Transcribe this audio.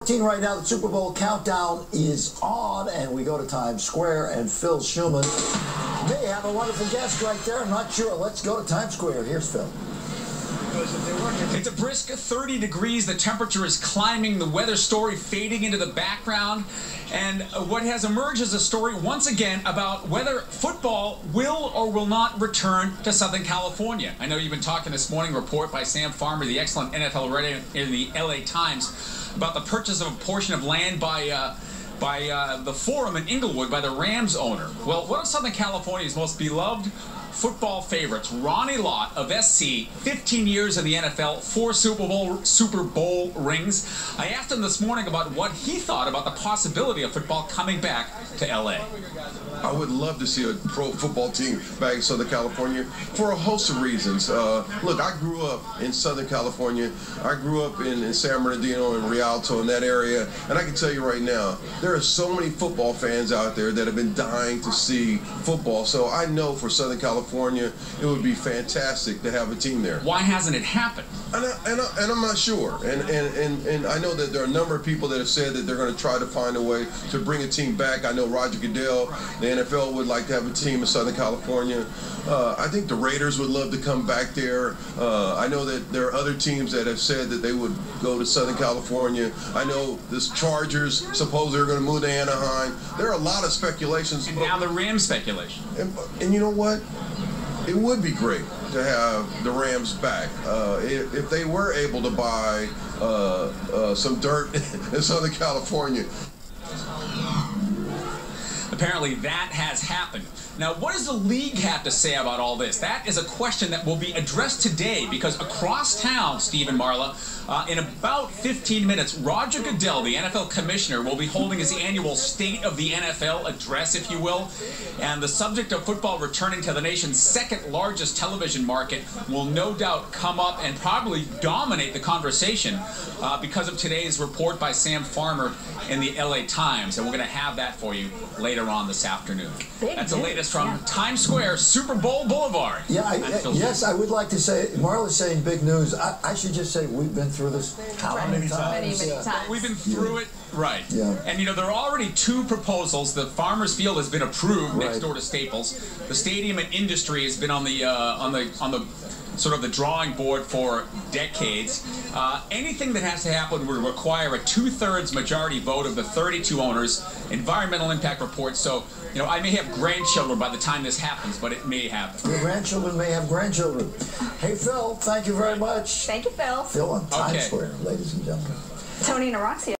Right now, the Super Bowl countdown is on, and we go to Times Square, and Phil Shuman may have a wonderful guest right there. I'm not sure. Let's go to Times Square. Here's Phil. It's a brisk 30 degrees. The temperature is climbing. The weather story fading into the background. And what has emerged is a story once again about whether football will or will not return to Southern California. I know you've been talking this morning, a report by Sam Farmer, the excellent NFL writer in the LA Times, about the purchase of a portion of land by the Forum in Inglewood by the Rams owner. Well, one of Southern California's most beloved football favorites, Ronnie Lott of SC, 15 years in the NFL, 4 Super Bowl rings. I asked him this morning about what he thought about the possibility of football coming back to LA. I would love to see a pro football team back in Southern California for a host of reasons. Look, I grew up in Southern California. I grew up in San Bernardino and Rialto, in that area, and I can tell you right now, there are so many football fans out there that have been dying to see football. So I know for Southern California, it would be fantastic to have a team there. Why hasn't it happened? And I'm not sure. And I know that there are a number of people that have said that they're going to try to find a way to bring a team back. I know Roger Goodell, the NFL, would like to have a team in Southern California. I think the Raiders would love to come back there. I know that there are other teams that have said that they would go to Southern California. I know the Chargers supposedly are going to move to Anaheim. There are a lot of speculations. And now the Rams speculation. And you know what? It would be great to have the Rams back. If they were able to buy some dirt in Southern California. Apparently that has happened. Now, what does the league have to say about all this? That is a question that will be addressed today, because across town, Steve and Marla, in about 15 minutes, Roger Goodell, the NFL commissioner, will be holding his annual State of the NFL address, if you will. And the subject of football returning to the nation's second largest television market will no doubt come up and probably dominate the conversation because of today's report by Sam Farmer in the LA Times. And we're going to have that for you later on this afternoon. That's the latest from Times Square, Super Bowl Boulevard. Yeah, yes, I would like to say, Marla's saying big news. I should just say we've been through this how many times? Many times. We've been through it, right. Yeah. And, you know, there are already 2 proposals. The Farmers Field has been approved next door to Staples. The Stadium and Industry has been on the sort of the drawing board for decades. Anything that has to happen would require a 2/3 majority vote of the 32 owners, environmental impact report. So, you know, I may have grandchildren by the time this happens, but it may happen. Your grandchildren may have grandchildren. Hey, Phil, thank you very much. Thank you, Phil. Phil on Times Square, ladies and gentlemen. Tony and Roxy.